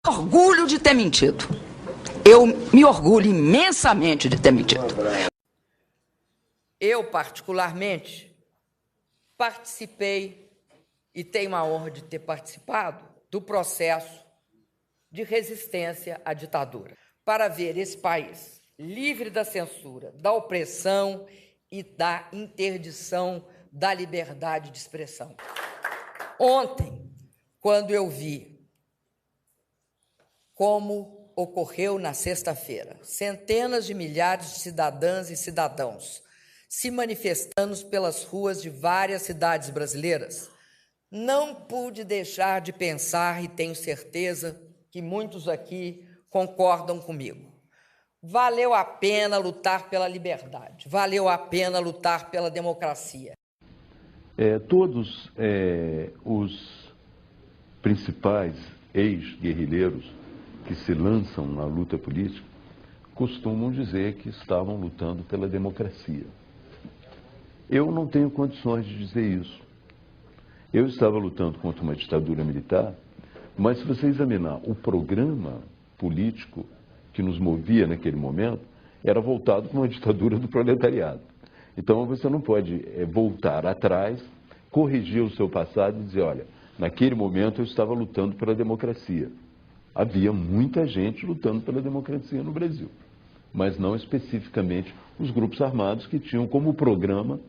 orgulho de ter mentido. Eu me orgulho imensamente de ter mentido. Eu, particularmente, participei e tenho a honra de ter participado do processo de resistência à ditadura, para ver esse país livre da censura, da opressão e da interdição da liberdade de expressão. Ontem, quando eu vi como ocorreu na sexta-feira, centenas de milhares de cidadãs e cidadãos se manifestando pelas ruas de várias cidades brasileiras, não pude deixar de pensar, e tenho certeza que muitos aqui concordam comigo. Valeu a pena lutar pela liberdade, valeu a pena lutar pela democracia. Todos os principais ex-guerrilheiros que se lançam na luta política costumam dizer que estavam lutando pela democracia. Eu não tenho condições de dizer isso. Eu estava lutando contra uma ditadura militar, mas se você examinar o programa político que nos movia naquele momento, era voltado para uma ditadura do proletariado. Então você não pode voltar atrás, corrigir o seu passado e dizer, olha, naquele momento eu estava lutando pela democracia. Havia muita gente lutando pela democracia no Brasil, mas não especificamente os grupos armados que tinham como programa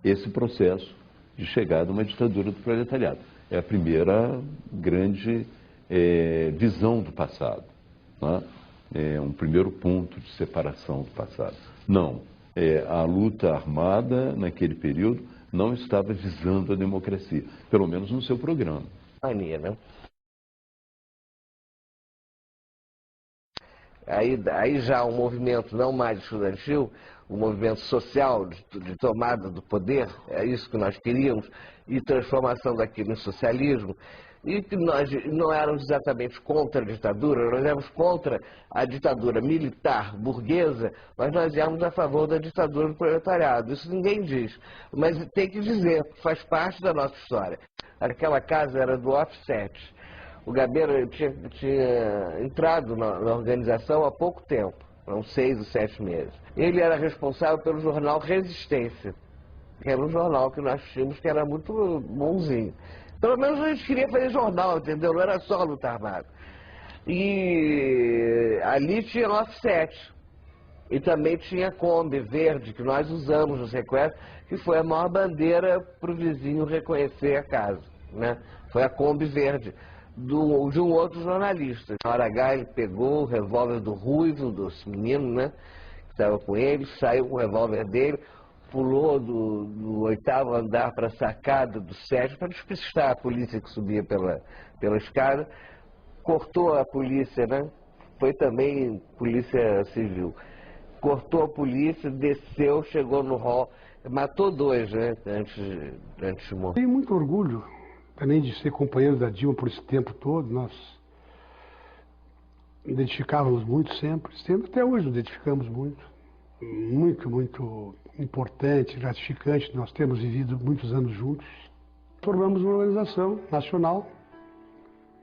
esse processo de chegada a uma ditadura do proletariado. É a primeira grande visão do passado, né? É um primeiro ponto de separação do passado. Não, a luta armada naquele período não estava visando a democracia, pelo menos no seu programa. Né? Aí já um movimento não mais estudantil, um movimento social de tomada do poder, é isso que nós queríamos, e transformação daquilo em socialismo, e que nós não éramos exatamente contra a ditadura, nós éramos contra a ditadura militar, burguesa, mas nós éramos a favor da ditadura do proletariado. Isso ninguém diz, mas tem que dizer, faz parte da nossa história. Aquela casa era do offset. O Gabeira tinha entrado na organização há pouco tempo, há uns 6 ou 7 meses. Ele era responsável pelo jornal Resistência, que era um jornal que nós tínhamos que era muito bonzinho. Pelo menos a gente queria fazer jornal, entendeu? Não era só luta armada. E ali tinha offset. E também tinha a Kombi verde, que nós usamos no sequestro, que foi a maior bandeira para o vizinho reconhecer a casa, né? Foi a Kombi verde. De um outro jornalista. Na hora H ele pegou o revólver do Ruivo, dos meninos, né, que estava com ele, saiu com o revólver dele, pulou do 8º andar para a sacada do 7º para despistar a polícia que subia pela escada, cortou a polícia, né, foi também polícia civil, cortou a polícia, desceu, chegou no hall, matou 2, né, antes de morrer. Tenho muito orgulho também de ser companheiro da Dilma por esse tempo todo. Nós identificávamos muito sempre, até hoje nos identificamos muito. Muito importante, gratificante, nós temos vivido muitos anos juntos. Formamos uma organização nacional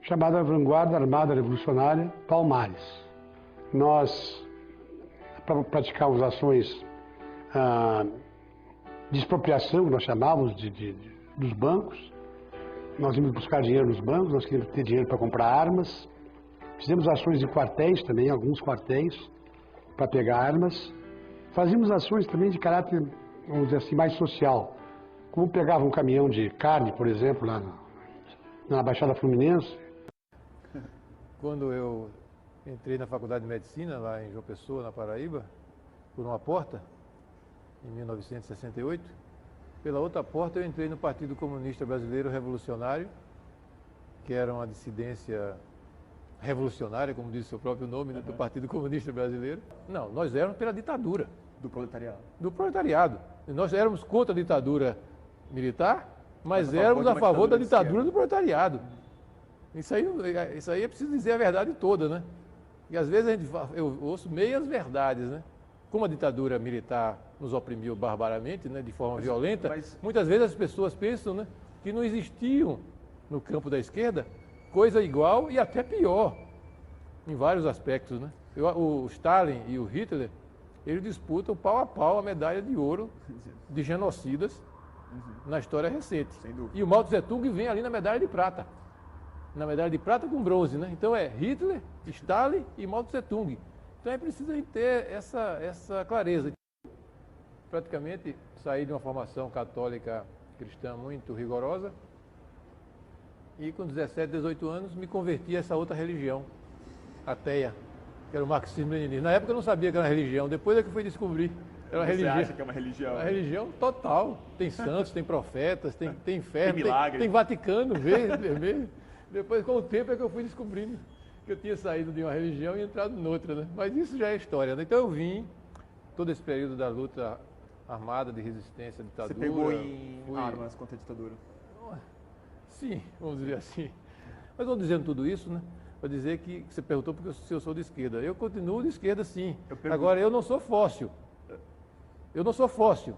chamada Vanguarda Armada Revolucionária Palmares. Nós praticávamos ações de expropriação, que nós chamávamos dos bancos. Nós íamos buscar dinheiro nos bancos, nós queríamos ter dinheiro para comprar armas. Fizemos ações em quartéis também, alguns quartéis, para pegar armas. Fazíamos ações também de caráter, vamos dizer assim, mais social. Como pegava um caminhão de carne, por exemplo, lá na Baixada Fluminense. Quando eu entrei na Faculdade de Medicina, lá em João Pessoa, na Paraíba, por uma porta, em 1968, pela outra porta eu entrei no Partido Comunista Brasileiro Revolucionário, que era uma dissidência revolucionária, como diz o seu próprio nome, né, do Partido Comunista Brasileiro. Não, nós éramos pela ditadura. Do proletariado. Do proletariado. E nós éramos contra a ditadura militar, mas éramos a favor da ditadura do proletariado. Isso aí é preciso dizer a verdade toda, né? E às vezes eu ouço meias verdades, né? Como a ditadura militar nos oprimiu barbaramente, né, de forma violenta, muitas vezes as pessoas pensam, né, que não existiam no campo da esquerda coisa igual e até pior. em vários aspectos, né? O Stalin e o Hitler, eles disputam pau a pau a medalha de ouro de genocidas na história recente. E o Mao Tse Tung vem ali na medalha de prata. Na medalha de prata com bronze, né? Então é Hitler, Stalin e Mao Tse Tung. Então é preciso a gente ter essa clareza. Praticamente saí de uma formação católica cristã muito rigorosa e com 17, 18 anos me converti a essa outra religião, ateia, que era o marxismo-leninismo. Na época eu não sabia que era uma religião, depois é que eu fui descobrir. Era uma religião. Você acha que é uma religião? Uma religião total. Tem santos, tem profetas, tem inferno, tem Vaticano, vermelho. Depois, com o tempo, é que eu fui descobrindo que eu tinha saído de uma religião e entrado noutra, né? Mas isso já é história, né? Então eu vim, todo esse período da luta armada de resistência à ditadura. Você pegou em armas contra a ditadura? Sim, vamos dizer assim. Mas vamos dizendo tudo isso, né? Para dizer que você perguntou porque se eu sou de esquerda. Eu continuo de esquerda, sim. Agora, eu não sou fóssil. Eu não sou fóssil.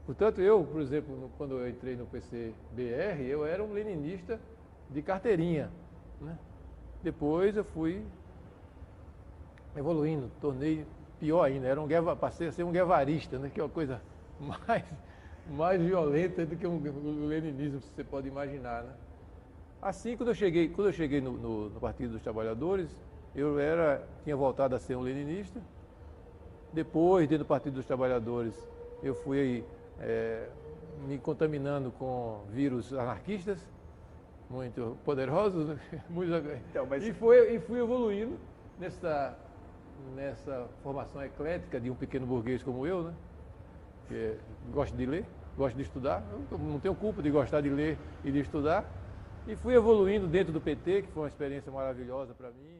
Portanto, eu, por exemplo, quando eu entrei no PCBR, eu era um leninista de carteirinha, né? Depois eu fui evoluindo, tornei pior ainda, passei a ser um guevarista, né? Que é uma coisa mais violenta do que o leninismo, se você pode imaginar, né? Assim, quando eu cheguei no Partido dos Trabalhadores, eu tinha voltado a ser um leninista. Depois, dentro do Partido dos Trabalhadores, eu fui me contaminando com vírus anarquistas, muito poderosos, né? Então, e fui evoluindo nessa formação eclética de um pequeno burguês como eu, né? Que gosto de ler, gosto de estudar, eu não tenho culpa de gostar de ler e de estudar, e fui evoluindo dentro do PT, que foi uma experiência maravilhosa para mim.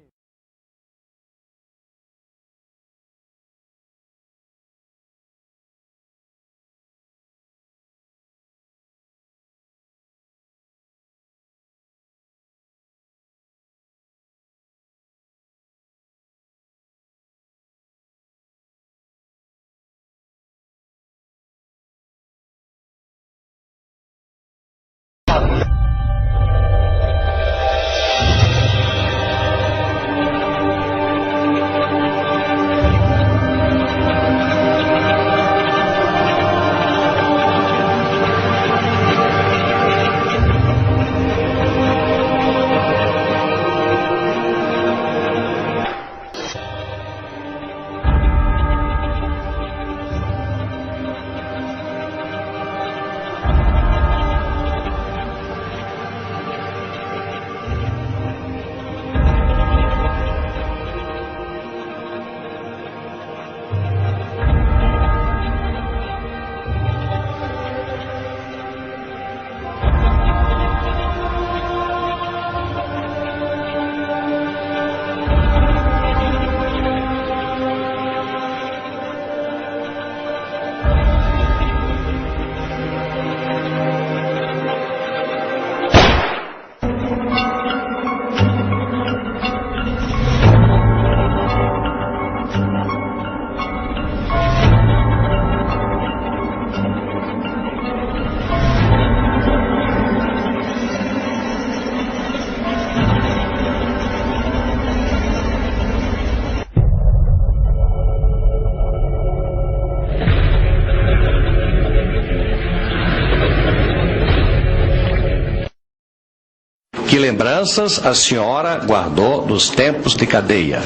Que lembranças a senhora guardou dos tempos de cadeia?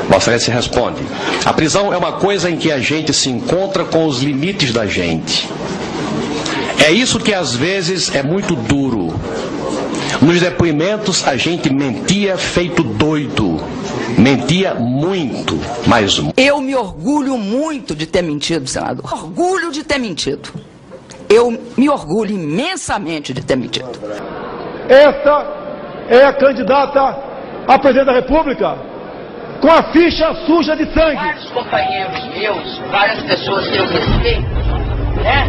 Vossa Excelência responde: a prisão é uma coisa em que a gente se encontra com os limites da gente. É isso que às vezes é muito duro. Nos depoimentos a gente mentia feito doido. Mentia muito, mas... Eu me orgulho muito de ter mentido, senador. Orgulho de ter mentido. Eu me orgulho imensamente de ter mentido. Esta é a candidata a presidente da República com a ficha suja de sangue. Vários companheiros meus, várias pessoas que eu respeito, né,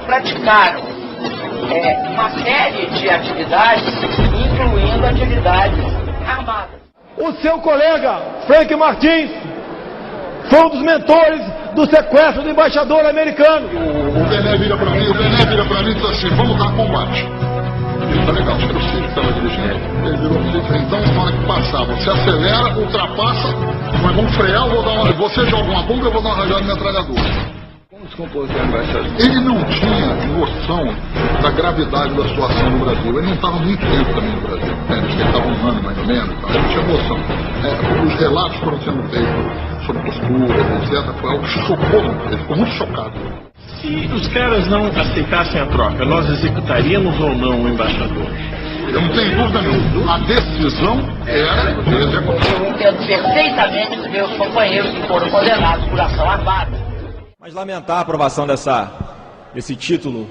praticaram uma série de atividades, incluindo atividades armadas. O seu colega, Frank Martins, foi um dos mentores do sequestro do embaixador americano. O Bené vira para mim e diz assim: vamos dar combate. Isso tá legal, era o Cid que estava dirigindo. Ele virou o Cid, então na hora que passar, você acelera, ultrapassa, mas vamos frear, eu vou dar uma... Você joga uma bomba, eu vou dar uma rajada de metralhadora. Ele não tinha noção da gravidade da situação no Brasil. Ele não estava muito tempo também no Brasil. Ele estava um ano mais ou menos. Então, ele tinha noção. Os relatos foram sendo feitos sobre posturas, etc. Foi algo que chocou. Ele ficou muito chocado. Se os caras não aceitassem a troca, nós executaríamos ou não o embaixador? Eu não tenho dúvida nenhuma. A decisão era de executar. Eu entendo perfeitamente os meus companheiros que foram condenados por ação armada. Mas lamentar a aprovação desse título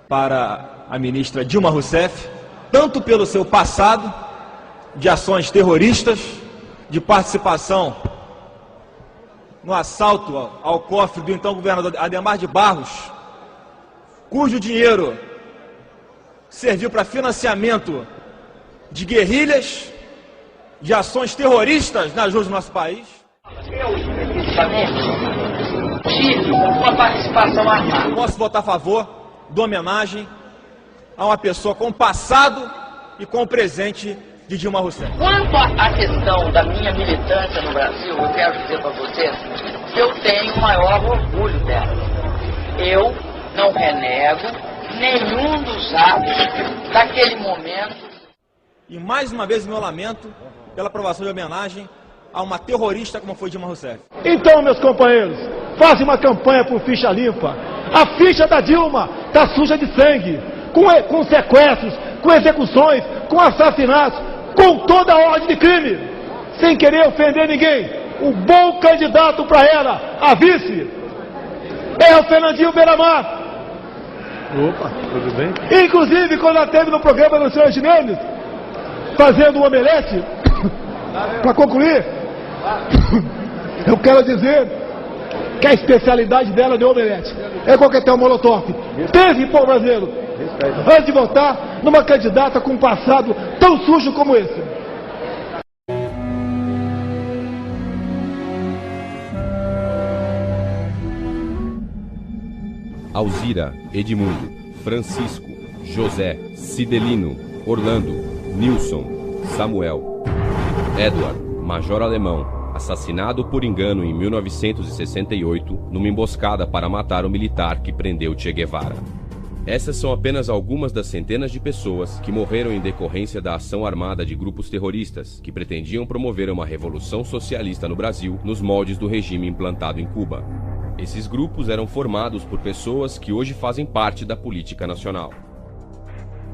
para a ministra Dilma Rousseff, tanto pelo seu passado de ações terroristas, de participação no assalto ao cofre do então governador Adhemar de Barros, cujo dinheiro serviu para financiamento de guerrilhas, de ações terroristas nas ruas do nosso país. Eu, especificamente, tive uma participação armada. Posso votar a favor da homenagem a uma pessoa com o passado e com o presente de Dilma Rousseff. Quanto à questão da minha militância no Brasil, eu quero dizer para vocês que eu tenho o maior orgulho dela. Eu não renego nenhum dos atos daquele momento. E mais uma vez meu lamento pela aprovação de homenagem a uma terrorista como foi Dilma Rousseff. Então, meus companheiros, façam uma campanha por ficha limpa. A ficha da Dilma está suja de sangue, com sequestros, com execuções, com assassinatos, com toda a ordem de crime, sem querer ofender ninguém. O bom candidato para ela, a vice, é o Fernandinho Beiramar. Opa, tudo bem? Inclusive, quando ela esteve no programa do Sr. Gimenez, fazendo um omelete, para concluir, eu quero dizer que a especialidade dela de omelete é coquetel molotov. Teve, povo brasileiro, antes de votar numa candidata com um passado tão sujo como esse. Alzira, Edmundo, Francisco, José, Cidelino, Orlando, Nilson, Samuel, Edward, Major Alemão, assassinado por engano em 1968 numa emboscada para matar o militar que prendeu Che Guevara. Essas são apenas algumas das centenas de pessoas que morreram em decorrência da ação armada de grupos terroristas que pretendiam promover uma revolução socialista no Brasil nos moldes do regime implantado em Cuba. Esses grupos eram formados por pessoas que hoje fazem parte da política nacional.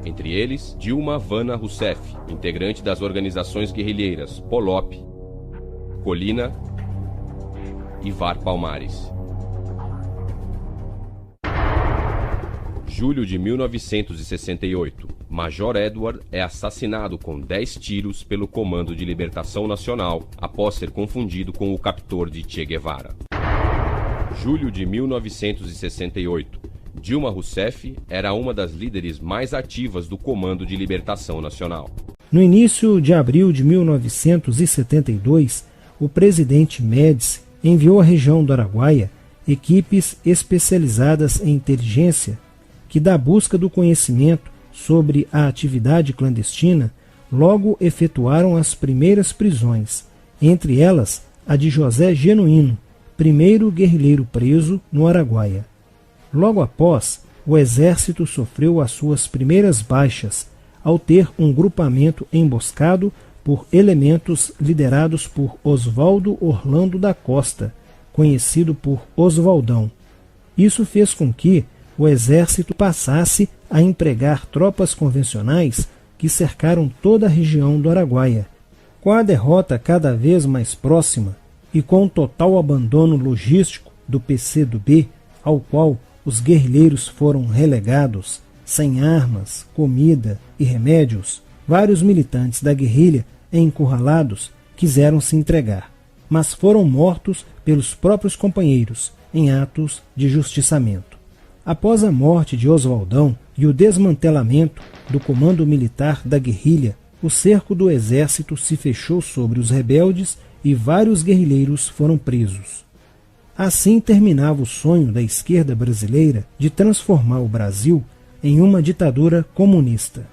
Entre eles, Dilma Havana Rousseff, integrante das organizações guerrilheiras Polop, Colina e VAR Palmares. Julho de 1968, Major Edward é assassinado com 10 tiros pelo Comando de Libertação Nacional após ser confundido com o captor de Che Guevara. Julho de 1968, Dilma Rousseff era uma das líderes mais ativas do Comando de Libertação Nacional. No início de abril de 1972, o presidente Médici enviou à região do Araguaia equipes especializadas em inteligência que, da busca do conhecimento sobre a atividade clandestina, logo efetuaram as primeiras prisões, entre elas a de José Genuíno, primeiro guerrilheiro preso no Araguaia. Logo após, o exército sofreu as suas primeiras baixas, ao ter um grupamento emboscado por elementos liderados por Oswaldo Orlando da Costa, conhecido por Oswaldão. Isso fez com que o exército passasse a empregar tropas convencionais que cercaram toda a região do Araguaia. Com a derrota cada vez mais próxima e com o total abandono logístico do PCdoB, ao qual os guerrilheiros foram relegados, sem armas, comida e remédios, vários militantes da guerrilha encurralados quiseram se entregar, mas foram mortos pelos próprios companheiros em atos de justiçamento. Após a morte de Oswaldão e o desmantelamento do comando militar da guerrilha, o cerco do exército se fechou sobre os rebeldes e vários guerrilheiros foram presos. Assim terminava o sonho da esquerda brasileira de transformar o Brasil em uma ditadura comunista.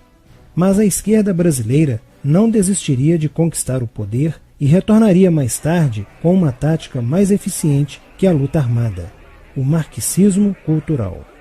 Mas a esquerda brasileira não desistiria de conquistar o poder e retornaria mais tarde com uma tática mais eficiente que a luta armada: o marxismo cultural.